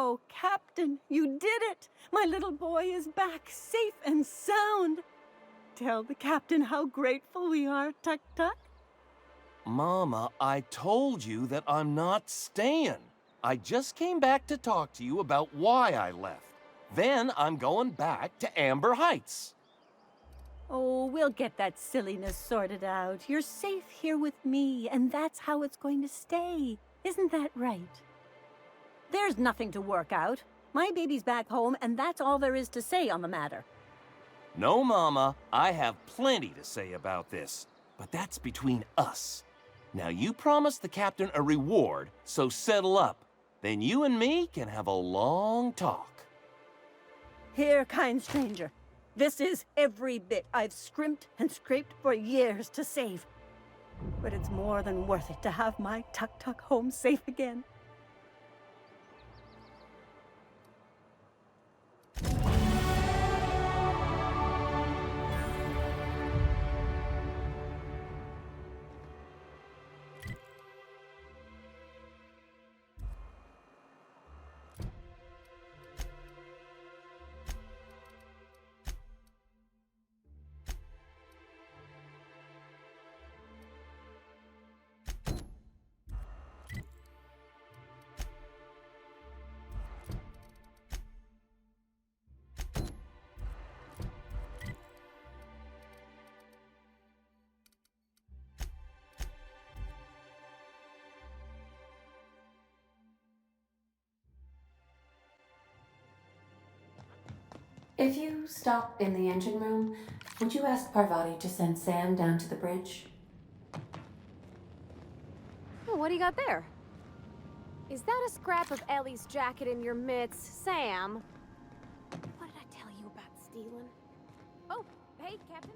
Oh, Captain, you did it! My little boy is back, safe and sound. Tell the Captain how grateful we are, Tuk-Tuk. Mama, I told you that I'm not staying. I just came back to talk to you about why I left. Then I'm going back to Amber Heights. Oh, we'll get that silliness sorted out. You're safe here with me, and that's how it's going to stay. Isn't that right? There's nothing to work out. My baby's back home, and that's all there is to say on the matter. No, Mama, I have plenty to say about this, but that's between us. Now you promised the Captain a reward, so settle up. Then you and me can have a long talk. Here, kind stranger. This is every bit I've scrimped and scraped for years to save. But it's more than worth it to have my Tuk-Tuk home safe again. If you stop in the engine room, would you ask Parvati to send Sam down to the bridge? Oh, what do you got there? Is that a scrap of Ellie's jacket in your mitts, Sam? What did I tell you about stealing? Oh, hey, Captain.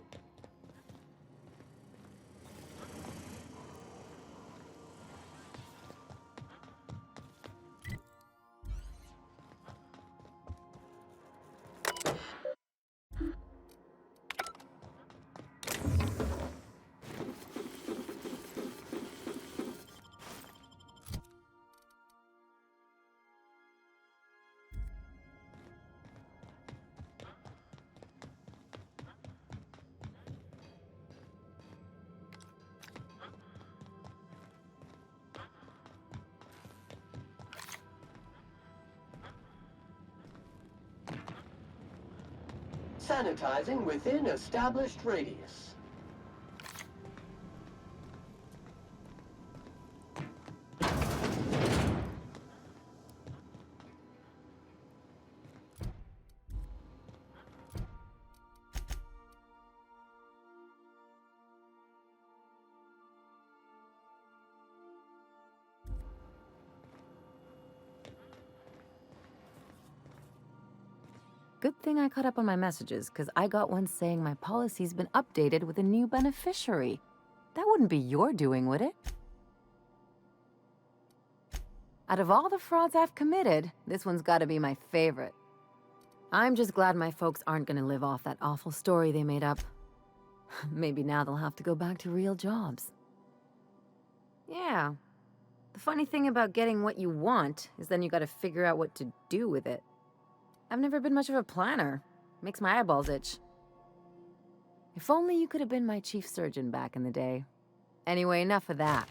Sanitizing within established radius. Good thing I caught up on my messages, because I got one saying my policy's been updated with a new beneficiary. That wouldn't be your doing, would it? Out of all the frauds I've committed, this one's gotta be my favorite. I'm just glad my folks aren't gonna live off that awful story they made up. Maybe now they'll have to go back to real jobs. Yeah. The funny thing about getting what you want is then you gotta figure out what to do with it. I've never been much of a planner. Makes my eyeballs itch. If only you could have been my chief surgeon back in the day. Anyway, enough of that.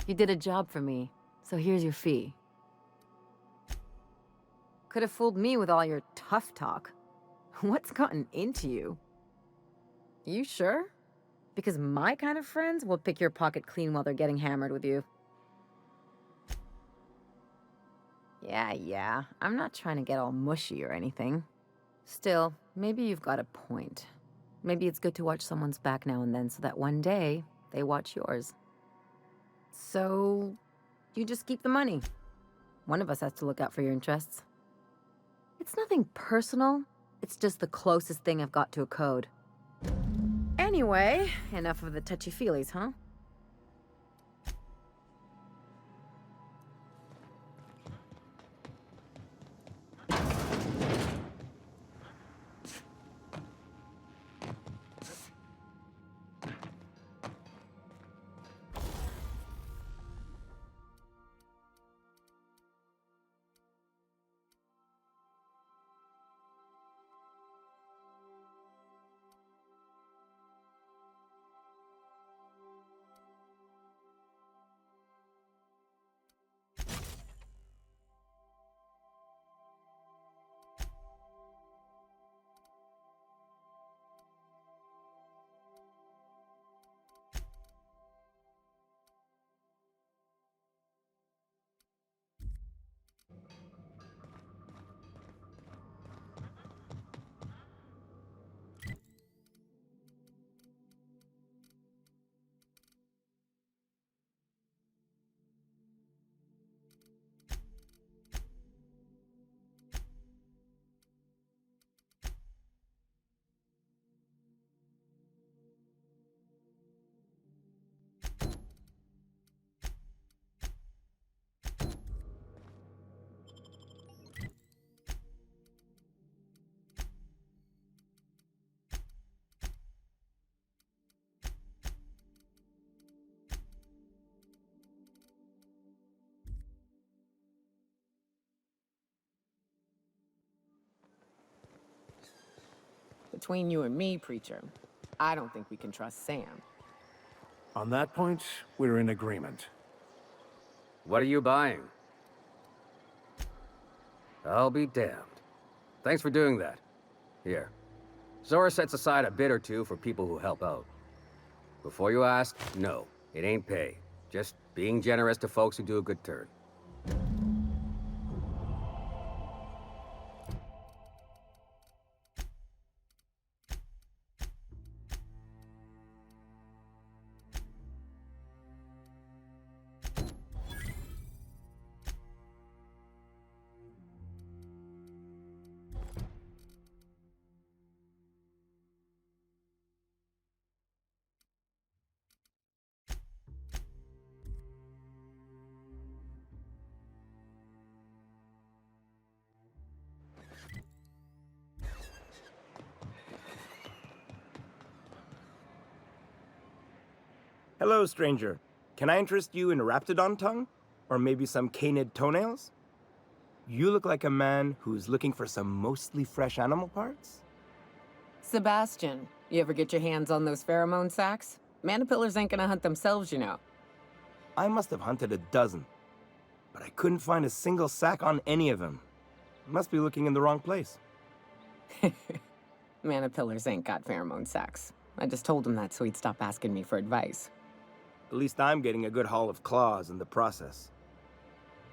You did a job for me, so here's your fee. Could have fooled me with all your tough talk. What's gotten into you? You sure? Because my kind of friends will pick your pocket clean while they're getting hammered with you. Yeah, I'm not trying to get all mushy or anything. Still, maybe you've got a point. Maybe it's good to watch someone's back now and then so that one day, they watch yours. So, you just keep the money. One of us has to look out for your interests. It's nothing personal, it's just the closest thing I've got to a code. Anyway, enough of the touchy-feelies, huh? Between you and me, Preacher, I don't think we can trust Sam. On that point, we're in agreement. What are you buying? I'll be damned. Thanks for doing that. Here. Zora sets aside a bit or two for people who help out. Before you ask, no, it ain't pay. Just being generous to folks who do a good turn. Hello, stranger. Can I interest you in raptidon tongue? Or maybe some canid toenails? You look like a man who's looking for some mostly fresh animal parts? Sebastian, you ever get your hands on those pheromone sacks? Manipillars ain't gonna hunt themselves, you know. I must have hunted a dozen, but I couldn't find a single sack on any of them. Must be looking in the wrong place. Manipillars ain't got pheromone sacks. I just told him that so he'd stop asking me for advice. At least I'm getting a good haul of claws in the process.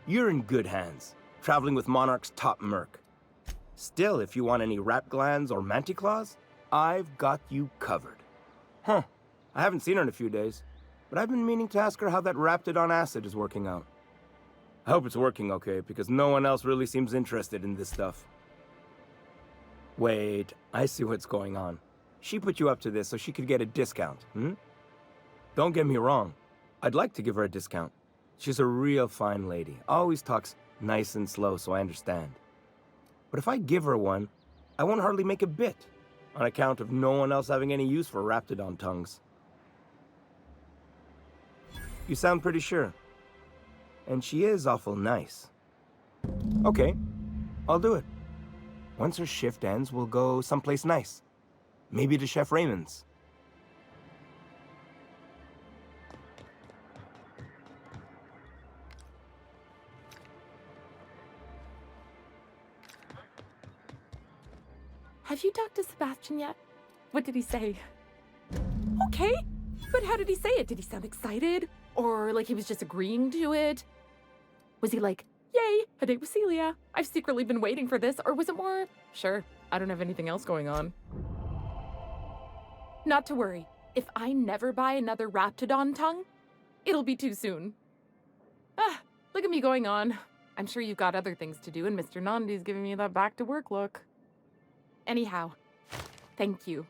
You're in good hands, traveling with Monarch's top merc. Still, if you want any rat glands or manticlaws, I've got you covered. Huh, I haven't seen her in a few days, but I've been meaning to ask her how that raptidon acid is working out. I hope it's working okay, because no one else really seems interested in this stuff. Wait, I see what's going on. She put you up to this so she could get a discount, hmm? Don't get me wrong. I'd like to give her a discount. She's a real fine lady. Always talks nice and slow, so I understand. But if I give her one, I won't hardly make a bit, on account of no one else having any use for raptidon tongues. You sound pretty sure. And she is awful nice. Okay, I'll do it. Once her shift ends, we'll go someplace nice. Maybe to Chef Raymond's. Have you talked to Sebastian yet? What did he say? Okay, but how did he say it? Did he sound excited? Or like he was just agreeing to it? Was he like, yay, a date with Celia. I've secretly been waiting for this. Or was it more, sure, I don't have anything else going on. Not to worry. If I never buy another raptidon tongue, it'll be too soon. Ah, look at me going on. I'm sure you've got other things to do, and Mr. Nandi's giving me that back-to-work look. Anyhow, thank you.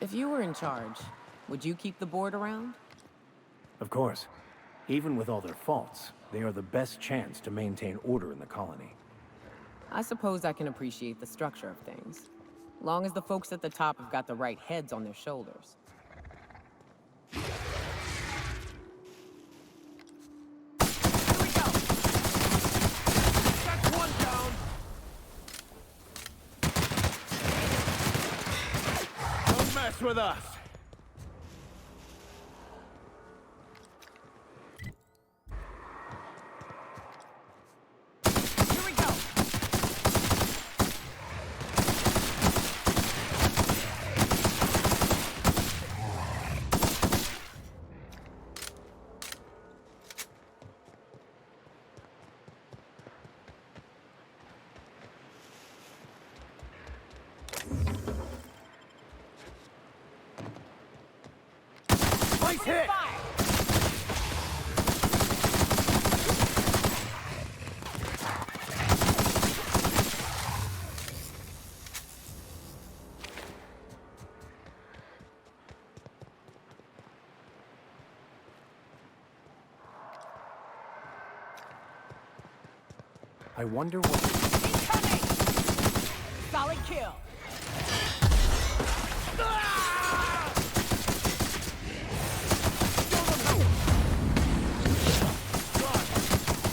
If you were in charge, would you keep the board around? Of course. Even with all their faults, they are the best chance to maintain order in the colony. I suppose I can appreciate the structure of things. Long as the folks at the top have got the right heads on their shoulders. With us. Nice hit! I wonder what... Incoming! Solid kill.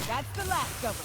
That's the last of them.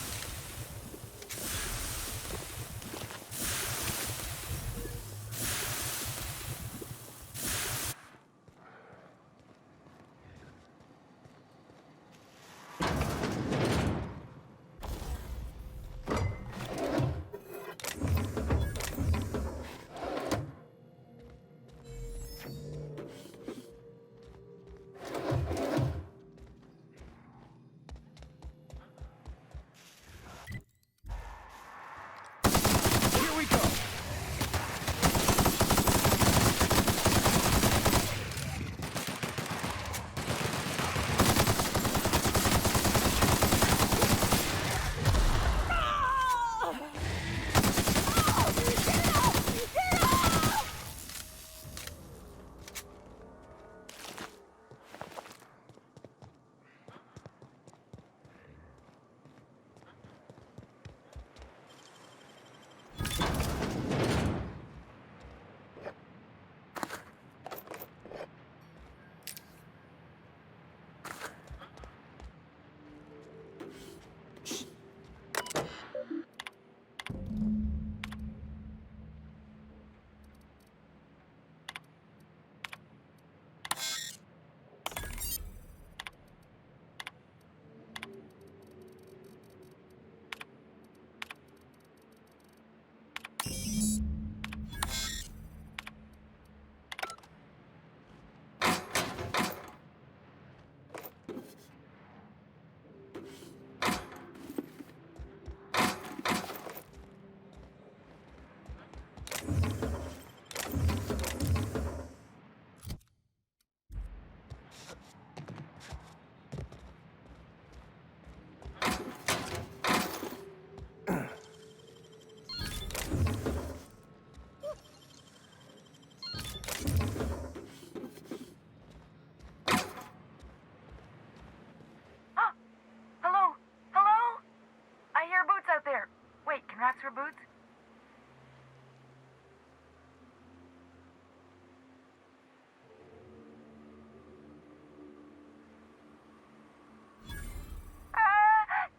For boots?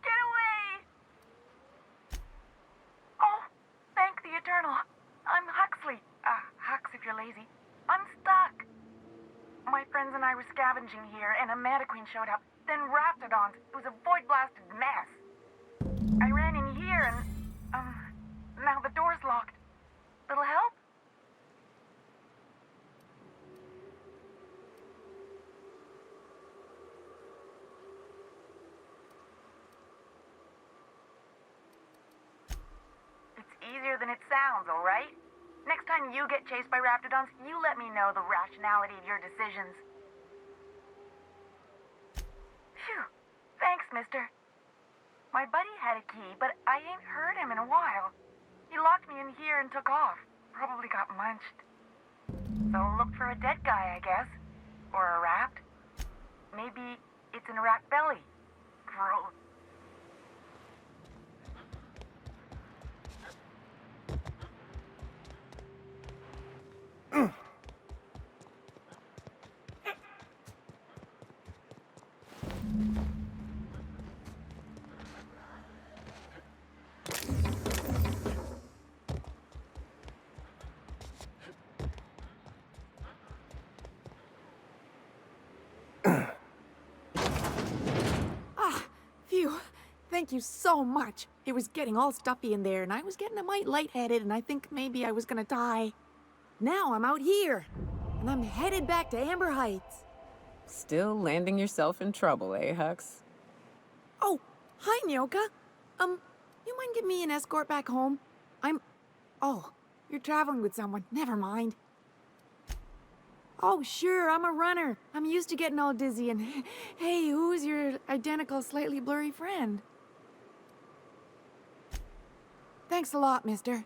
Get away! Oh, thank the Eternal. I'm Huxley. Hux if you're lazy. I'm stuck. My friends and I were scavenging here, and a Mantiqueen showed up. Then Raptidons. It was a void-blasted mess. I ran in here and... now the door's locked. Little help? It's easier than it sounds, all right? Next time you get chased by Raptidons, you let me know the rationality of your decisions. Phew. Thanks, mister. My buddy had a key, but I ain't heard him in a while. He locked me in here and took off. Probably got munched. So look for a dead guy, I guess. Or a rat. Maybe it's in a rat belly. Gross. Thank you so much. It was getting all stuffy in there, and I was getting a mite lightheaded, and I think maybe I was gonna die. Now I'm out here, and I'm headed back to Amber Heights. Still landing yourself in trouble, eh, Hux? Oh, hi, Nyoka. You mind giving me an escort back home? Oh, you're traveling with someone. Never mind. Oh, sure, I'm a runner. I'm used to getting all dizzy and... Hey, who's your identical, slightly blurry friend? Thanks a lot, mister.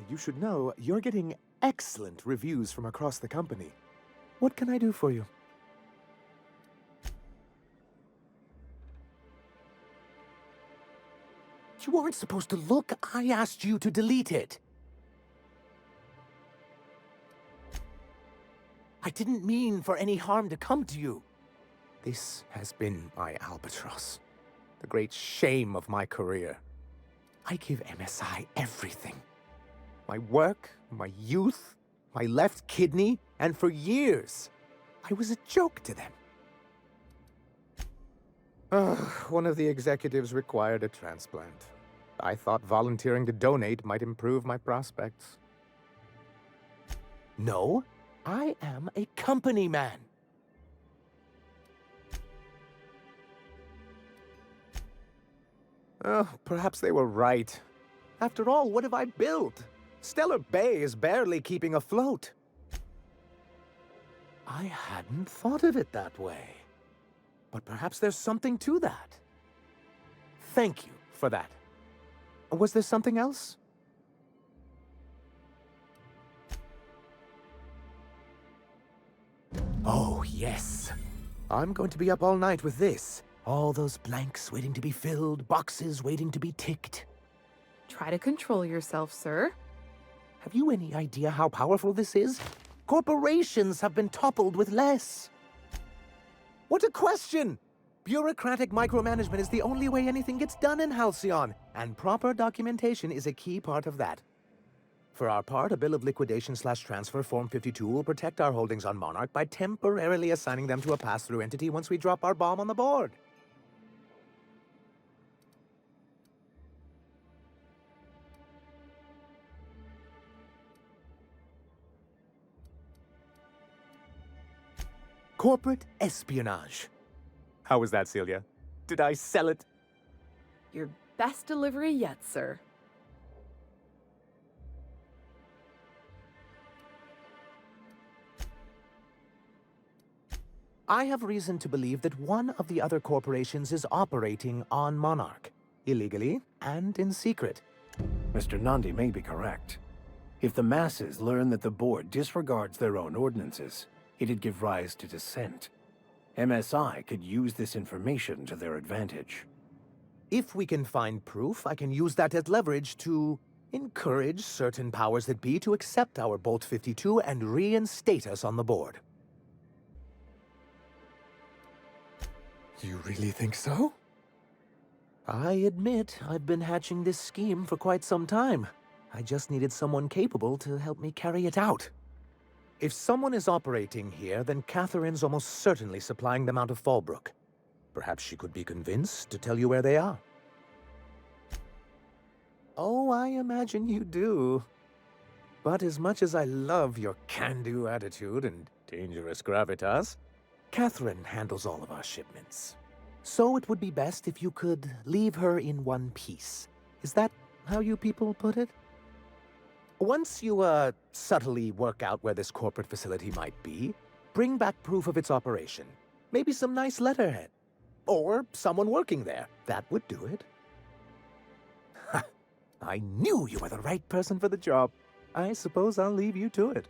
You should know you're getting excellent reviews from across the company. What can I do for you? You weren't supposed to look. I asked you to delete it. I didn't mean for any harm to come to you. This has been my albatross. The great shame of my career. I give MSI everything. My work, my youth, my left kidney, and for years, I was a joke to them. One of the executives required a transplant. I thought volunteering to donate might improve my prospects. No, I am a company man. Oh, perhaps they were right. After all, what have I built? Stellar Bay is barely keeping afloat. I hadn't thought of it that way. But perhaps there's something to that. Thank you for that. Was there something else? Oh, yes. I'm going to be up all night with this. All those blanks waiting to be filled, boxes waiting to be ticked. Try to control yourself, sir. Have you any idea how powerful this is? Corporations have been toppled with less. What a question! Bureaucratic micromanagement is the only way anything gets done in Halcyon, and proper documentation is a key part of that. For our part, a bill of liquidation/transfer Form 52 will protect our holdings on Monarch by temporarily assigning them to a pass-through entity once we drop our bomb on the board. Corporate espionage. How was that, Celia? Did I sell it? Your best delivery yet, sir. I have reason to believe that one of the other corporations is operating on Monarch, illegally and in secret. Mr. Nandi may be correct. If the masses learn that the board disregards their own ordinances, it'd give rise to dissent. MSI could use this information to their advantage. If we can find proof, I can use that as leverage to encourage certain powers that be to accept our Bolt 52 and reinstate us on the board. You really think so? I admit I've been hatching this scheme for quite some time. I just needed someone capable to help me carry it out. If someone is operating here, then Catherine's almost certainly supplying them out of Fallbrook. Perhaps she could be convinced to tell you where they are. Oh, I imagine you do. But as much as I love your can-do attitude and dangerous gravitas, Catherine handles all of our shipments. So it would be best if you could leave her in one piece. Is that how you people put it? Once you, subtly work out where this corporate facility might be, bring back proof of its operation. Maybe some nice letterhead. Or someone working there. That would do it. Ha! I knew you were the right person for the job. I suppose I'll leave you to it.